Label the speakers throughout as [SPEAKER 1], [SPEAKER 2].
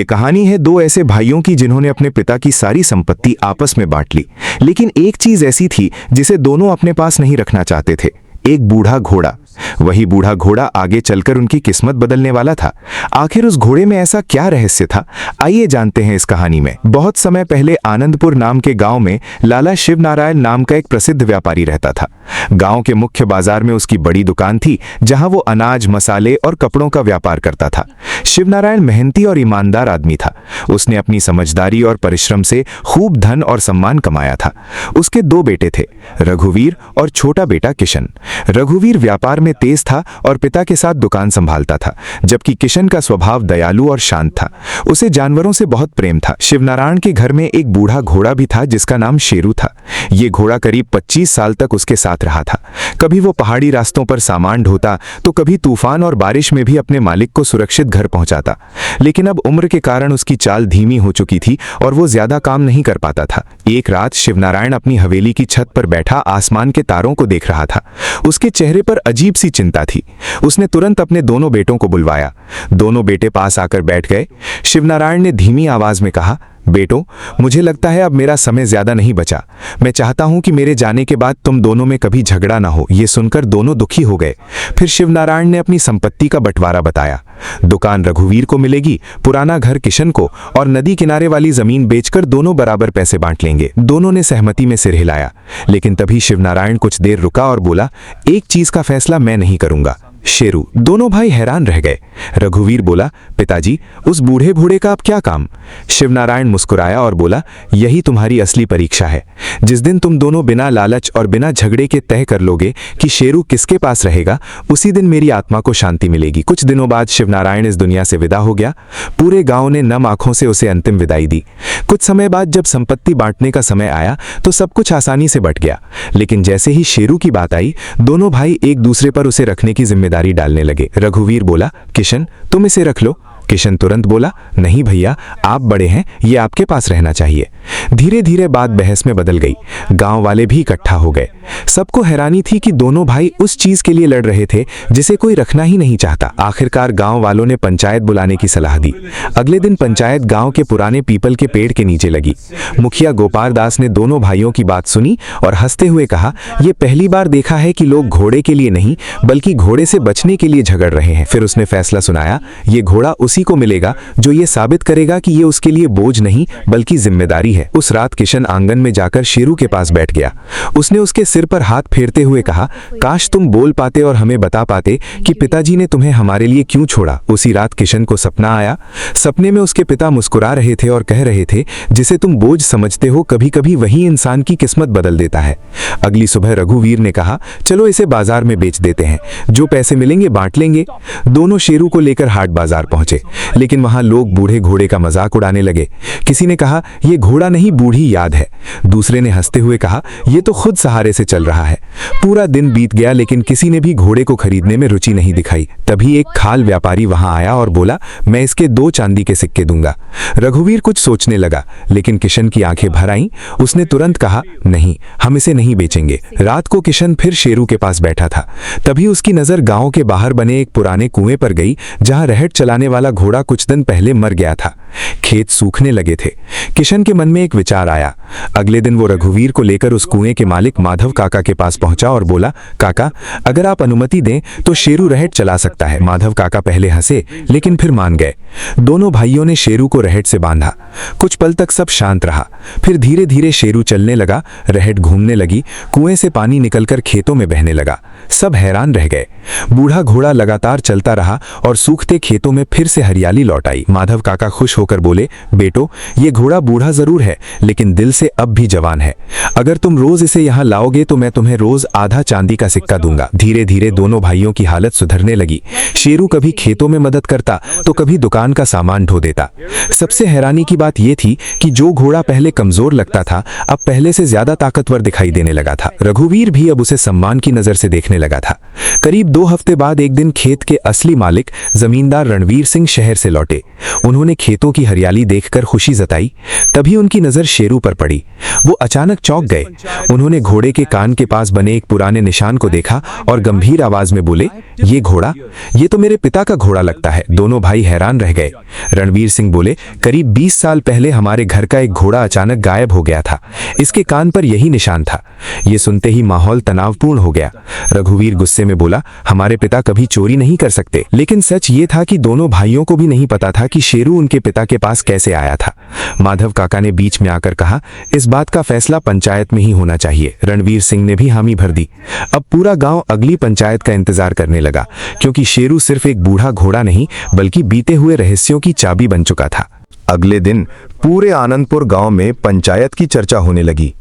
[SPEAKER 1] ये कहानी है दो ऐसे भाइयों की जिन्होंने अपने पिता की सारी संपत्ति आपस में बांट ली, लेकिन एक चीज ऐसी थी जिसे दोनों अपने पास नहीं रखना चाहते थे, एक बूढ़ा घोड़ा। वही बूढ़ा घोड़ा आगे चलकर उनकी किस्मत बदलने वाला था। आखिर उस घोड़े में ऐसा क्या रहस्य था, आइए जानते हैं इस कहानी में। बहुत समय पहले आनंदपुर नाम के गांव में लाला शिवनारायण नाम का एक प्रसिद्ध व्यापारी रहता था। गांव के मुख्य बाजार में उसकी बड़ी दुकान थी, जहां वो अनाज, मसाले और कपड़ों का व्यापार करता था। शिवनारायण मेहनती और ईमानदार आदमी था। उसने अपनी समझदारी और परिश्रम से खूब धन और सम्मान कमाया था। उसके दो बेटे थे, रघुवीर और छोटा बेटा किशन। रघुवीर व्यापार में तेज था और पिता के साथ दुकान संभालता था, जबकि किशन का स्वभाव दयालु और शांत था। उसे जानवरों से बहुत प्रेम था। शिवनारायण के घर में एक बूढ़ा घोड़ा भी था जिसका नाम शेरू था। ये घोड़ा करीब 25 साल तक उसके साथ रहा था। कभी वो पहाड़ी रास्तों पर सामान ढोता तो कभी तूफान और बारिश में भी अपने मालिक को सुरक्षित घर पहुंचाता। लेकिन अब उम्र के कारण उसकी चाल धीमी हो चुकी थी और वो ज्यादा काम नहीं कर पाता था। एक रात शिवनारायण अपनी हवेली की छत पर बैठा आसमान के तारों को देख रहा था। उसके चेहरे पर अजीब सी चिंता थी। उसने तुरंत अपने दोनों बेटों को बुलवाया। दोनों बेटे पास आकर बैठ गए। शिवनारायण ने धीमी आवाज में कहा, बेटो, मुझे लगता है अब मेरा समय ज्यादा नहीं बचा। मैं चाहता हूं कि मेरे जाने के बाद तुम दोनों में कभी झगड़ा ना हो। ये सुनकर दोनों दुखी हो गए। फिर शिवनारायण ने अपनी संपत्ति का बंटवारा बताया। दुकान रघुवीर को मिलेगी, पुराना घर किशन को, और नदी किनारे वाली जमीन बेचकर दोनों बराबर पैसे बांट लेंगे। दोनों ने सहमति में सिर हिलाया। लेकिन तभी शिवनारायण कुछ देर रुका और बोला, एक चीज का फैसला मैं नहीं करूंगा। शेरू। दोनों भाई हैरान रह गए। रघुवीर बोला, पिताजी, उस बूढ़े घोड़े का अब क्या काम? शिवनारायण मुस्कुराया और बोला, यही तुम्हारी असली परीक्षा है। जिस दिन तुम दोनों बिना लालच और बिना झगड़े के तय कर लोगे कि शेरू किसके पास रहेगा, उसी दिन मेरी आत्मा को शांति मिलेगी। कुछ दिनों बाद शिवनारायण इस दुनिया से विदा हो गया। पूरे गांव ने नम आंखों से उसे अंतिम विदाई दी। कुछ समय बाद जब संपत्ति बांटने का समय आया तो सब कुछ आसानी से बट गया। लेकिन जैसे ही शेरू की बात आई, दोनों भाई एक दूसरे पर उसे रखने की जिम्मेदारी डालने लगे। रघुवीर बोला, किशन, तुम इसे रख लो। किशन तुरंत बोला, नहीं भैया, आप बड़े हैं, ये आपके पास रहना चाहिए। धीरे धीरे बात बहस में बदल गई। गांव वाले भी इकट्ठा हो गए। सबको हैरानी थी कि दोनों भाई उस चीज के लिए लड़ रहे थे जिसे कोई रखना ही नहीं चाहता। आखिरकार गांव वालों ने पंचायत बुलाने की सलाह दी। अगले दिन पंचायत गांव के पुराने पीपल के पेड़ के नीचे लगी। मुखिया गोपाल दास ने दोनों भाइयों की बात सुनी और हंसते हुए कहा, यह पहली बार देखा है कि लोग घोड़े के लिए नहीं बल्कि घोड़े से बचने के लिए झगड़ रहे हैं। फिर उसने फैसला सुनाया, ये घोड़ा उसी को मिलेगा जो ये साबित करेगा कि ये उसके लिए बोझ नहीं बल्कि जिम्मेदारी है। उस रात किशन आंगन में जाकर शेरू के पास बैठ गया। उसने उसके सिर पर हाथ फेरते हुए कहा, काश तुम बोल पाते और हमें बता पाते कि पिताजी ने तुम्हें हमारे लिए क्यों छोड़ा। उसी रात किशन को सपना आया। सपने में उसके पिता मुस्कुरा रहे थे और कह रहे थे, जिसे तुम बोझ समझते हो कभी कभी वही इंसान की किस्मत बदल देता है। अगली सुबह रघुवीर ने कहा, चलो इसे बाजार में बेच देते हैं, जो पैसे मिलेंगे बांट लेंगे। दोनों शेरू को लेकर हाट बाजार पहुंचे, लेकिन वहां लोग बूढ़े घोड़े का मजाक उड़ाने लगे। किसी ने कहा, यह घोड़ा नहीं बूढ़ी याद है। दूसरे ने हंसते हुए कहा, यह तो खुद सहारे से चल रहा है। पूरा दिन बीत गया लेकिन किसी ने भी घोड़े को खरीदने में रुचि नहीं दिखाई। तभी एक खाल व्यापारी वहां आया और बोला, मैं इसके 2 चांदी के सिक्के दूंगा। रघुवीर कुछ सोचने लगा, लेकिन किशन की आंखें भर आईं। उसने तुरंत कहा, नहीं, हम इसे नहीं बेचेंगे। रात को किशन फिर शेरू के पास बैठा था। तभी उसकी नजर गांव के बाहर बने एक पुराने कुएं पर गई, जहां रहट चलाने वाला घोड़ा कुछ दिन पहले मर गया था। खेत सूखने लगे थे। किशन के मन में एक विचार आया। अगले दिन वो रघुवीर को लेकर उस कुएं के मालिक माधव काका के पास पहुंचा और बोला, काका, अगर आप अनुमति दें तो शेरू रहट चला सकता है। माधव काका पहले हंसे लेकिन फिर मान गए। दोनों भाइयों ने शेरू को रहट से बांधा। कुछ पल तक सब शांत रहा। फिर धीरे धीरे शेरू चलने लगा, रहट घूमने लगी, कुएं से पानी निकलकर खेतों में बहने लगा। सब हैरान रह गए। बूढ़ा घोड़ा लगातार चलता रहा और सूखते खेतों में फिर से हरियाली लौट आई। माधव काका खुश होकर बोले, बेटो, ये घोड़ा बूढ़ा जरूर है लेकिन दिल से अब भी जवान है। अगर तुम रोज इसे यहाँ लाओगे तो मैं तुम्हें रोज आधा चांदी का सिक्का दूंगा। धीरे धीरे दोनों भाइयों की हालत सुधरने लगी। शेरू कभी खेतों में मदद करता तो कभी दुकान का सामान ढो देता। सबसे हैरानी की बात यह थी कि जो घोड़ा पहले कमजोर लगता था अब पहले से ज्यादा ताकतवर दिखाई देने लगा था। रघुवीर भी अब उसे सम्मान की नजर से देखने लगा था। करीब 2 हफ्ते बाद एक दिन खेत के असली मालिक जमींदार रणवीर सिंह शहर से लौटे। उन्होंने खेतों की हरियाली देखकर खुशी जताई। तभी उनकी नजर शेरू पर पड़ी। वो अचानक चौंक गए। उन्होंने घोड़े के कान के पास बने एक पुराने निशान को देखा और गंभीर आवाज में बोले, ये घोड़ा, ये तो मेरे पिता का घोड़ा लगता है। दोनों भाई हैरान रह गए। रणवीर सिंह बोले, करीब 20 साल पहले हमारे घर का एक घोड़ा अचानक गायब हो गया था। इसके कान पर यही निशान था। ये सुनते ही माहौल तनावपूर्ण हो गया। रघुवीर गुस्से में बोला, हमारे पिता कभी चोरी नहीं कर सकते। लेकिन सच ये था कि दोनों भाइयों को भी नहीं पता था कि शेरू उनके पिता के पास कैसे आया था। माधव काका ने बीच में आकर कहा, इस बात का फैसला पंचायत में ही होना चाहिए। रणवीर सिंह ने भी हामी भर दी। अब पूरा गांव अगली पंचायत का इंतजार करने लगा, क्योंकि शेरू सिर्फ एक बूढ़ा घोड़ा नहीं बल्कि बीते हुए रहस्यों की चाबी बन चुका था।
[SPEAKER 2] अगले दिन पूरे आनंदपुर गांव में पंचायत की चर्चा होने लगी।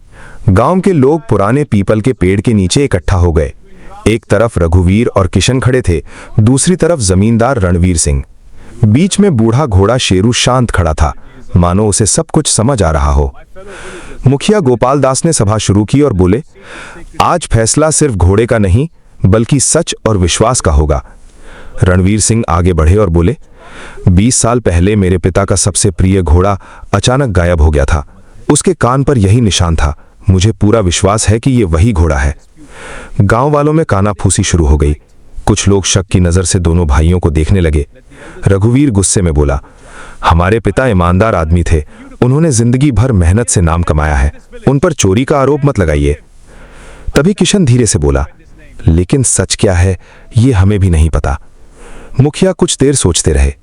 [SPEAKER 2] गांव के लोग पुराने पीपल के पेड़ के नीचे इकट्ठा हो गए। एक तरफ रघुवीर और किशन खड़े थे, दूसरी तरफ जमींदार रणवीर सिंह। बीच में बूढ़ा घोड़ा शेरू शांत खड़ा था, मानो उसे सब कुछ समझ आ रहा हो। मुखिया गोपाल दास ने सभा शुरू की और बोले, आज फैसला सिर्फ घोड़े का नहीं बल्कि सच और विश्वास का होगा। रणवीर सिंह आगे बढ़े और बोले, 20 साल पहले मेरे पिता का सबसे प्रिय घोड़ा अचानक गायब हो गया था। उसके कान पर यही निशान था। मुझे पूरा विश्वास है कि ये वही घोड़ा है। गांव वालों में कानाफूसी शुरू हो गई। कुछ लोग शक की नजर से दोनों भाइयों को देखने लगे। रघुवीर गुस्से में बोला, हमारे पिता ईमानदार आदमी थे। उन्होंने जिंदगी भर मेहनत से नाम कमाया है। उन पर चोरी का आरोप मत लगाइए। तभी किशन धीरे से बोला, लेकिन सच क्या है ये हमें भी नहीं पता। मुखिया कुछ देर सोचते रहे।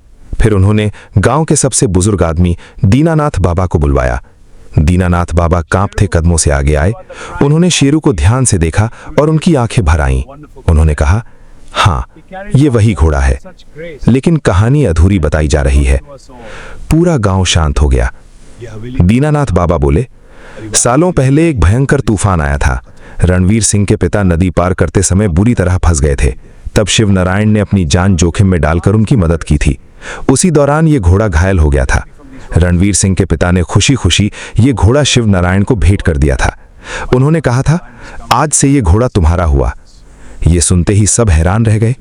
[SPEAKER 2] फिर उन्होंने गांव के सबसे बुजुर्ग आदमी दीनानाथ बाबा को बुलवाया। दीनानाथ बाबा कांपते कदमों से आगे आए। उन्होंने शेरू को ध्यान से देखा और उनकी आंखें भर आईं। उन्होंने कहा, हाँ, ये वही घोड़ा है, लेकिन कहानी अधूरी बताई जा रही है। पूरा गांव शांत हो गया। दीनानाथ बाबा बोले, सालों पहले एक भयंकर तूफान आया था। रणवीर सिंह के पिता नदी पार करते समय बुरी तरह फंस गए थे। तब शिव नारायण ने अपनी जान जोखिम में डालकर उनकी मदद की थी। उसी दौरान ये घोड़ा घायल हो गया था। रणवीर सिंह के पिता ने खुशी खुशी ये घोड़ा शिव नारायण को भेंट कर दिया था। उन्होंने कहा था, आज से ये घोड़ा तुम्हारा हुआ। ये सुनते ही सब हैरान रह गए।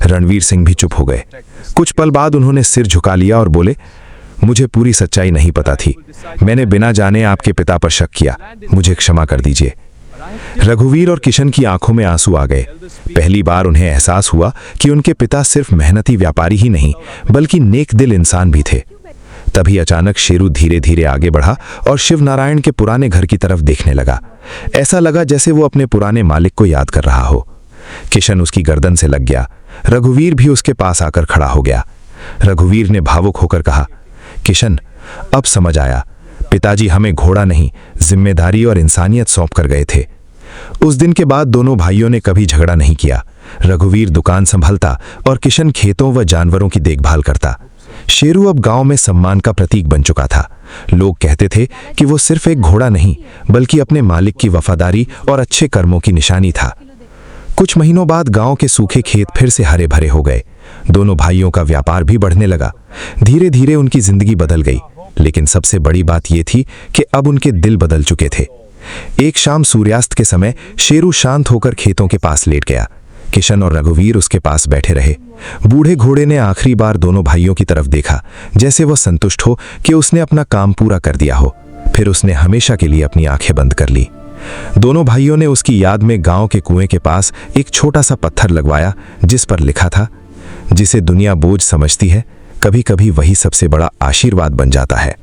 [SPEAKER 2] रणवीर सिंह भी चुप हो गए। कुछ पल बाद उन्होंने सिर झुका लिया और बोले, मुझे पूरी सच्चाई नहीं पता थी। मैंने बिना जाने आपके पिता पर शक किया। मुझे क्षमा कर दीजिए। रघुवीर और किशन की आंखों में आंसू आ गए। पहली बार उन्हें एहसास हुआ कि उनके पिता सिर्फ मेहनती व्यापारी ही नहीं बल्कि नेक दिल इंसान भी थे। तभी अचानक शेरू धीरे धीरे आगे बढ़ा और शिव नारायण के पुराने घर की तरफ देखने लगा। ऐसा लगा जैसे वो अपने पुराने मालिक को याद कर रहा हो। किशन उसकी गर्दन से लग गया। रघुवीर भी उसके पास आकर खड़ा हो गया। रघुवीर ने भावुक होकर कहा, किशन, अब समझ आया। पिताजी हमें घोड़ा नहीं, जिम्मेदारी और इंसानियत सौंप कर गए थे। उस दिन के बाद दोनों भाइयों ने कभी झगड़ा नहीं किया। रघुवीर दुकान संभालता और किशन खेतों व जानवरों की देखभाल करता। शेरू अब गांव में सम्मान का प्रतीक बन चुका था। लोग कहते थे कि वो सिर्फ एक घोड़ा नहीं बल्कि अपने मालिक की वफादारी और अच्छे कर्मों की निशानी था। कुछ महीनों बाद गांव के सूखे खेत फिर से हरे भरे हो गए। दोनों भाइयों का व्यापार भी बढ़ने लगा। धीरे धीरे उनकी जिंदगी बदल गई। लेकिन सबसे बड़ी बात यह थी कि अब उनके दिल बदल चुके थे। एक शाम सूर्यास्त के समय शेरू शांत होकर खेतों के पास लेट गया। किशन और रघुवीर उसके पास बैठे रहे। बूढ़े घोड़े ने आखिरी बार दोनों भाइयों की तरफ देखा, जैसे वह संतुष्ट हो कि उसने अपना काम पूरा कर दिया हो। फिर उसने हमेशा के लिए अपनी आंखें बंद कर ली। दोनों भाइयों ने उसकी याद में गांव के कुएं के पास एक छोटा सा पत्थर लगवाया, जिस पर लिखा था, जिसे दुनिया बोझ समझती है, कभी कभी वही सबसे बड़ा आशीर्वाद बन जाता है।